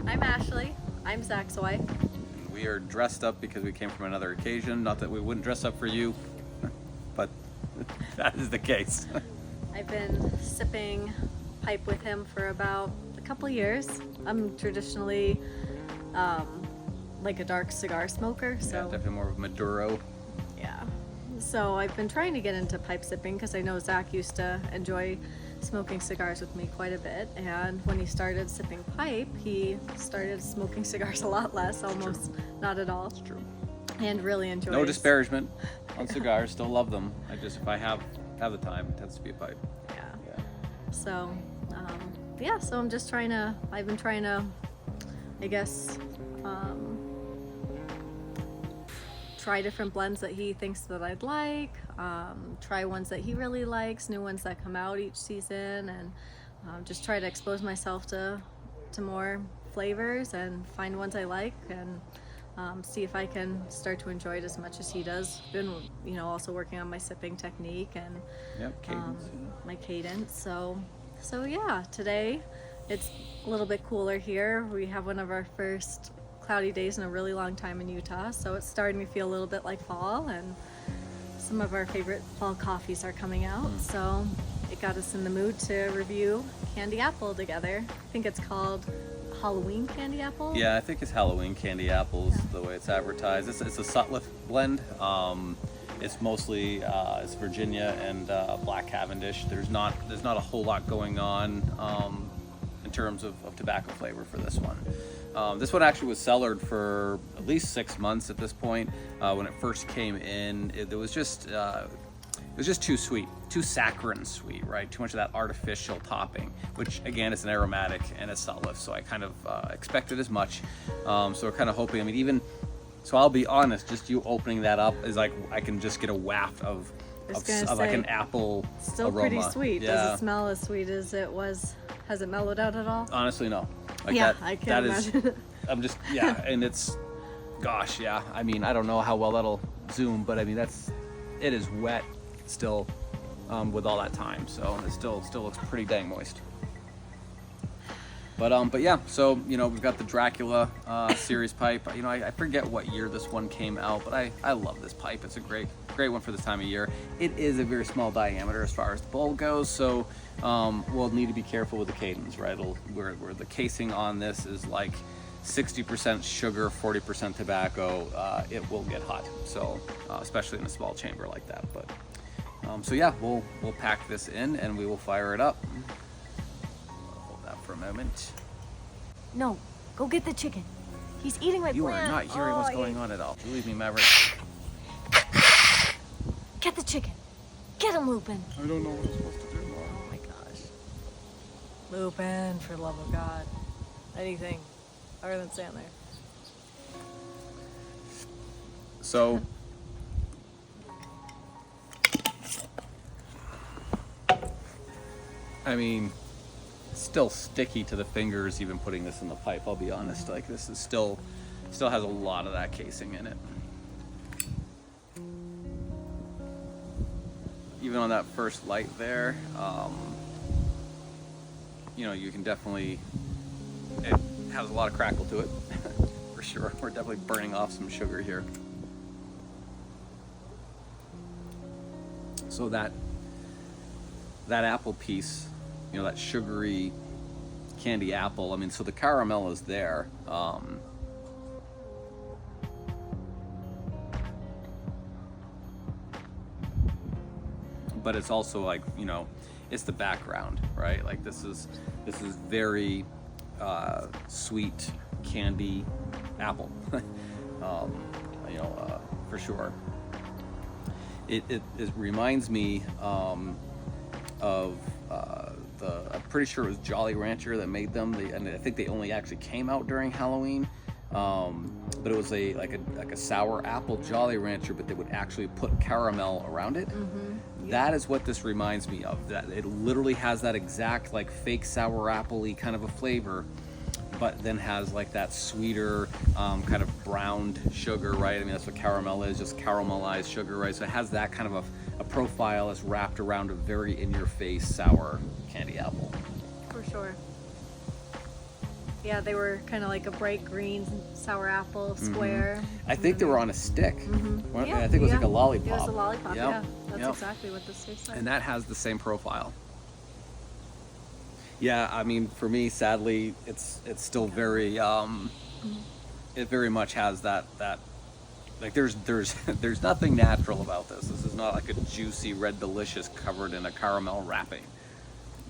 I'm Ashley. I'm Zach's wife. We are dressed up because we came from another occasion. Not that we wouldn't dress up for you, but that is the case. I've been sipping pipe with him for about a couple years. I'm traditionally like a dark cigar smoker, so Yeah, definitely more of Maduro. yeah. So I've been trying to get into pipe sipping because I know Zach used to enjoy smoking cigars with me quite a bit, and when he started sipping pipe, he started smoking cigars a lot less, almost not at all. That's true. And really enjoys. No disparagement on cigars. Still love them. I just, if I have the time, it tends to be a pipe. Yeah. So, so I'm just trying to. I've been trying to, I guess, try different blends that he thinks that I'd like. Try ones that he really likes, new ones that come out each season, and just try to expose myself to more flavors and find ones I like, and see if I can start to enjoy it as much as he does. Been, also working on my sipping technique and Cadence. my cadence. So yeah, today it's a little bit cooler here. We have one of our first cloudy days in a really long time in Utah, so it's starting to feel a little bit like fall, and some of our favorite fall coffees are coming out. So it got us in the mood to review Candy Apple together. I think it's called Halloween Candy Apple. Yeah, I think it's Halloween Candy Apples, the way it's advertised. It's a Sutliff blend. It's mostly it's Virginia and Black Cavendish. There's not a whole lot going on in terms of tobacco flavor for this one. This one actually was cellared for at least 6 months at this point. When it first came in, it was just too sweet, too saccharine sweet, right? Too much of that artificial topping, which again is an aromatic and it's Sutliff, so I kind of expected as much. So we're kind of hoping. So I'll be honest, just you opening that up is like I can just get a waft of like an apple still aroma. Pretty sweet. Yeah. Does it smell as sweet as it was? Has it mellowed out at all? Honestly, no. Like yeah, that, I can't imagine. I'm just, and it's, gosh, yeah. I mean, I don't know how well that'll zoom, but I mean, it is wet still with all that time, so it still looks pretty dang moist. But yeah, so we've got the Dracula series pipe. I forget what year this one came out, but I love this pipe. It's a great one for this time of year. It is a very small diameter as far as the bowl goes, so we'll need to be careful with the cadence, right? Where the casing on this is like 60% sugar, 40% tobacco, it will get hot. So especially in a small chamber like that. But so yeah, we'll pack this in and we will fire it up. Hold that for a moment. No, go get the chicken. He's eating my You are plant. not hearing what's going on at all. Believe me, Maverick. Get the chicken. Get him, Lupin. I don't know what I'm supposed to do, Mom. Oh my gosh. Lupin, for the love of God. Anything other than stand there. So I mean, still sticky to the fingers even putting this in the pipe, I'll be honest. Like this is still has a lot of that casing in it. Even on that first light there, you can definitely, it has a lot of crackle to it for sure. We're definitely burning off some sugar here. So that apple piece, that sugary candy apple, I mean, so the caramel is there. But it's also like, it's the background, right? Like this is very sweet candy apple, for sure. It reminds me of I'm pretty sure it was Jolly Rancher that made them. And I think they only actually came out during Halloween. But it was like a sour apple Jolly Rancher, but they would actually put caramel around it. Mm-hmm. That is what this reminds me of. That it literally has that exact like fake sour apple-y kind of a flavor, but then has like that sweeter kind of browned sugar, right? I mean, that's what caramel is, just caramelized sugar, right? So it has that kind of a profile that's wrapped around a very in-your-face sour candy apple. For sure. Yeah, they were kind of like a bright green sour apple square. I think they were on a stick. Yeah, I think it was like a lollipop. It was a lollipop, Yep, yeah. That's yep. exactly what this tastes like. And that has the same profile. Yeah, I mean, for me, sadly, it's still very it very much has that like there's there's nothing natural about this. This is not like a juicy red delicious covered in a caramel wrapping.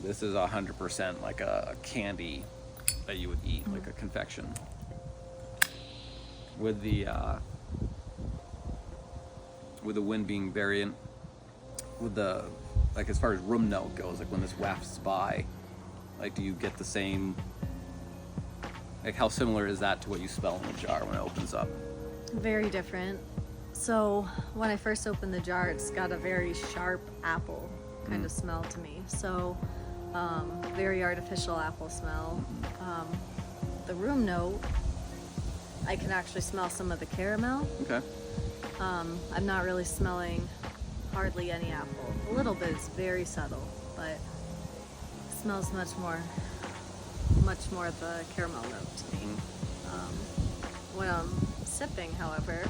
This is 100% like a candy that you would eat, like a confection. With the wind being variant, with the, like, as far as room note goes, like when this wafts by, like, do you get the same, like, how similar is that to what you smell in the jar when it opens up? Very different. So when I first opened the jar, it's got a very sharp apple kind of smell to me. So very artificial apple smell. The room note, I can actually smell some of the caramel. Okay. I'm not really smelling hardly any apple. A little bit, it's very subtle, but it smells much more the caramel note to me. When I'm sipping, however,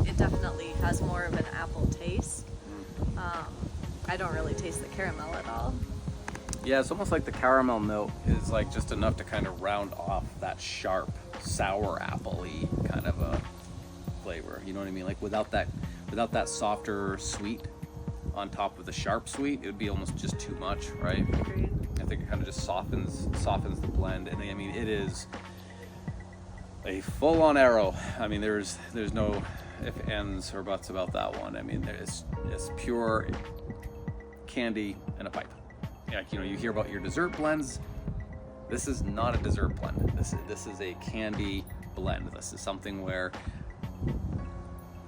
it definitely has more of an apple taste. I don't really taste the caramel at all. Yeah, it's almost like the caramel note is like just enough to kind of round off that sharp, sour apple-y kind of a flavor. You know what I mean? Like without that softer sweet on top of the sharp sweet, it would be almost just too much, right? Agreed. I think it kind of just softens the blend, and I mean it is a full-on arrow. I mean there's no if, ands, or buts about that one. I mean it's pure candy in a pipe. Like, you know, you hear about your dessert blends. This is not a dessert blend. This is a candy blend. This is something where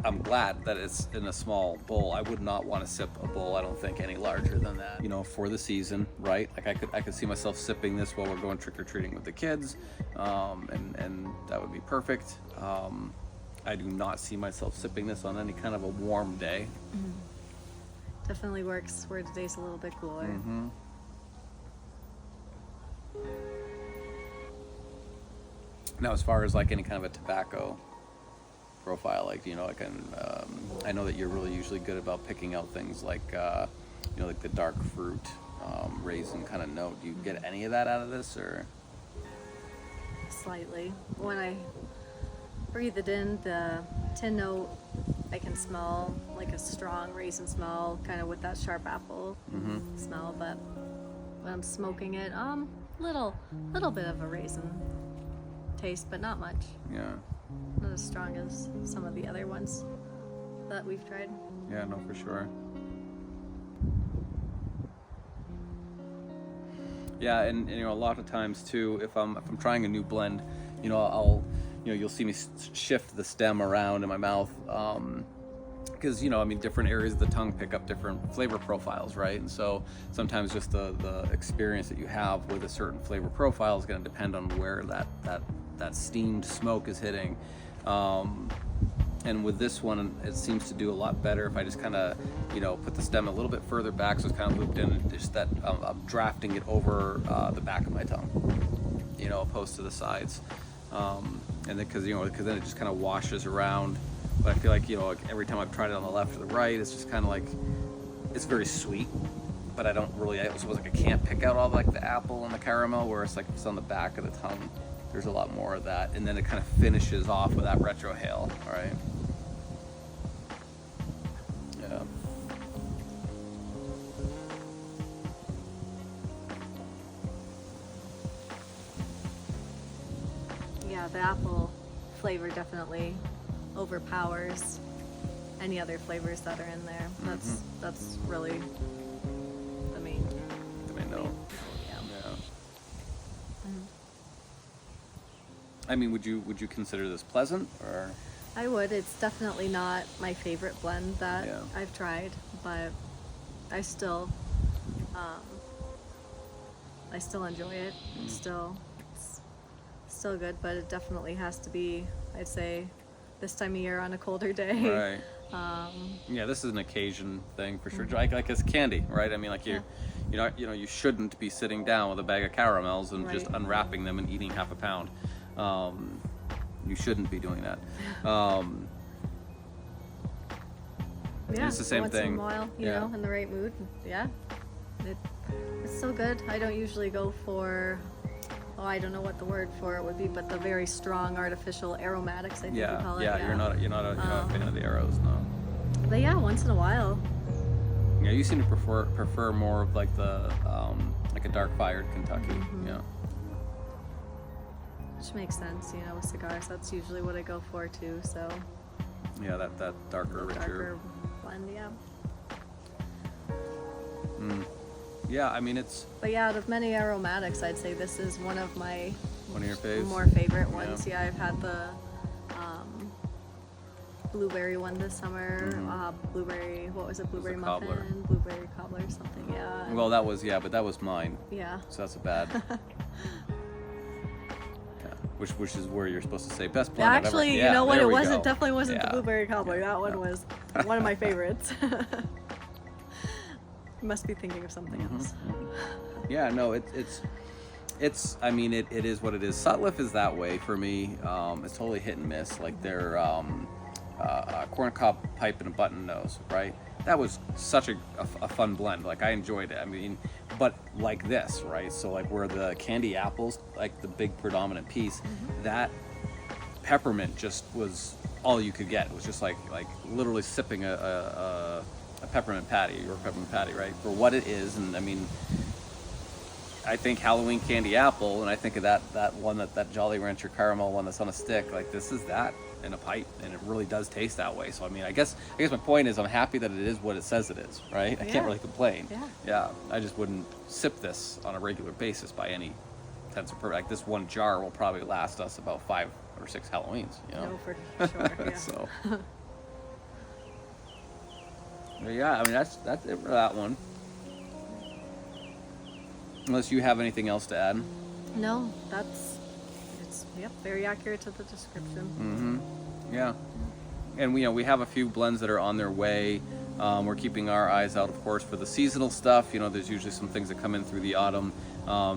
I'm glad that it's in a small bowl. I would not want to sip a bowl, I don't think, any larger than that. You know, for the season, right? Like I could see myself sipping this while we're going trick-or-treating with the kids, and that would be perfect. I do not see myself sipping this on any kind of a warm day. Definitely works where today's a little bit cooler. Now, as far as like any kind of a tobacco profile, like, you know, like I know that you're really usually good about picking out things like you know, like the dark fruit, raisin kind of note. Do you get any of that out of this, or? Slightly. When I breathe it in, the tin note, I can smell like a strong raisin smell, kind of with that sharp apple smell. But when I'm smoking it, little bit of a raisin taste, but not much. Yeah. Not as strong as some of the other ones that we've tried. Yeah, no, for sure. Yeah, and you know, a lot of times too, if I'm trying a new blend, you know, you'll see me shift the stem around in my mouth, because, you know, I mean, different areas of the tongue pick up different flavor profiles, right? And so sometimes just the experience that you have with a certain flavor profile is going to depend on where that steamed smoke is hitting. And with this one, it seems to do a lot better if I just kind of, you know, put the stem a little bit further back, so it's kind of looped in, and just that I'm drafting it over the back of my tongue, you know, opposed to the sides. And then because then it just kind of washes around. But I feel like, you know, like every time I've tried it on the left or the right, it's just kind of like, it's very sweet, but I suppose like I can't pick out all like the apple and the caramel, where it's like if it's on the back of the tongue, there's a lot more of that, and then it kind of finishes off with that retrohale, all right? Yeah. Yeah, the apple flavor definitely overpowers any other flavors that are in there. That's really the main note. Yeah. Yeah. I mean, would you consider this pleasant, or? I would. It's definitely not my favorite blend that I've tried, but I still enjoy it. It's still good, but it definitely has to be, I'd say, this time of year on a colder day. Right. Yeah, this is an occasion thing for sure. Like it's candy, right? I mean, like you you shouldn't be sitting down with a bag of caramels and just Right. unwrapping them and eating half a pound. You shouldn't be doing that. Yeah, it's the same once thing. in a while, you Yeah. know, in the right mood. Yeah, it's so good. I don't usually go for, I don't know what the word for it would be, but the very strong artificial aromatics, I think you call it. You're not a fan of the arrows, no. But yeah, once in a while. Yeah, you seem to prefer more of like the like a dark fired Kentucky. Mm-hmm. Yeah. Which makes sense, you know, with cigars. That's usually what I go for too. So Yeah, that darker, richer. darker blend, yeah. Yeah, I mean it's But yeah, out of many aromatics, I'd say this is one of my one of your faves. more favorite ones. Yeah, I've had the blueberry one this summer. Blueberry, what was it? Blueberry the muffin, cobbler. blueberry cobbler, something. Yeah. and- Well, but that was mine. yeah. So that's a bad. Yeah, which is where you're supposed to say best blend. I've ever-" Actually, Yeah, you know what? there It we wasn't. go. Definitely wasn't Yeah. the blueberry cobbler. Yeah. That one was one of my favorites. Must be thinking of something else. Yeah, no, it's. I mean, it is what it is. Sutliff is that way for me. It's totally hit and miss. Like their corn cob pipe and a button nose, right? That was such a fun blend. Like I enjoyed it. I mean, but like this, right? So like where the candy apples, like the big predominant piece, that peppermint just was all you could get. It was just like literally sipping a peppermint patty or peppermint patty, right? For what it is, and I mean, I think Halloween Candy Apple, and I think of that one that Jolly Rancher caramel one that's on a stick. Like this is that in a pipe, and it really does taste that way. So I mean, I guess my point is I'm happy that it is what it says it is, right? I Yeah. can't really complain. Yeah. I just wouldn't sip this on a regular basis by any sense of purpose. Like this one jar will probably last us about 5 or 6 Halloweens, you know. No, for sure. Yeah. So. But yeah, I mean that's it for that one. Unless you have anything else to add. No, it's very accurate to the description. Yeah, and we have a few blends that are on their way. We're keeping our eyes out, of course, for the seasonal stuff. There's usually some things that come in through the autumn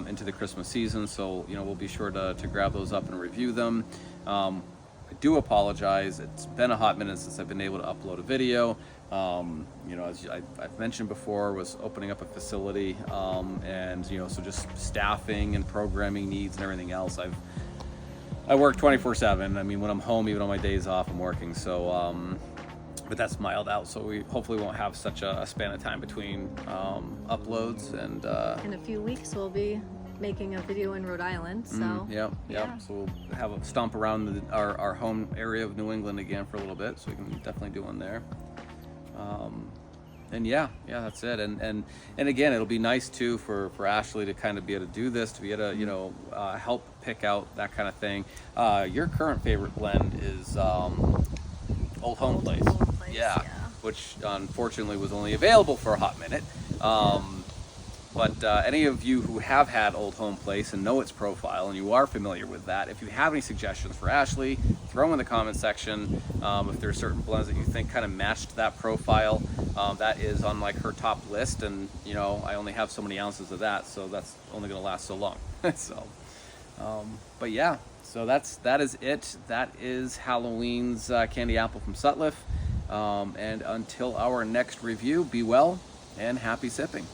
into the Christmas season, so we'll be sure to grab those up and review them. I do apologize. It's been a hot minute since I've been able to upload a video. As I've mentioned before, was opening up a facility, and so just staffing and programming needs and everything else. I work 24/7. I mean, when I'm home, even on my days off, I'm working. So, but that's miled out. So we hopefully won't have such a span of time between uploads. And In a few weeks, we'll be making a video in Rhode Island. So yeah. Yeah. So we'll have a stomp around our home area of New England again for a little bit. So we can definitely do one there. And yeah, that's it. And again, it'll be nice too for Ashley to kind of be able to do this, to be able to help pick out that kind of thing. Your current favorite blend is Old Home Place. Home Place, yeah. Which unfortunately was only available for a hot minute. But any of you who have had Old Home Place and know its profile and you are familiar with that, if you have any suggestions for Ashley, throw them in the comment section. If there are certain blends that you think kind of matched that profile, that is on like her top list, and I only have so many ounces of that, so that's only going to last so long. So, but yeah, so that is it. That is Halloween's Candy Apple from Sutliff. And until our next review, be well and happy sipping.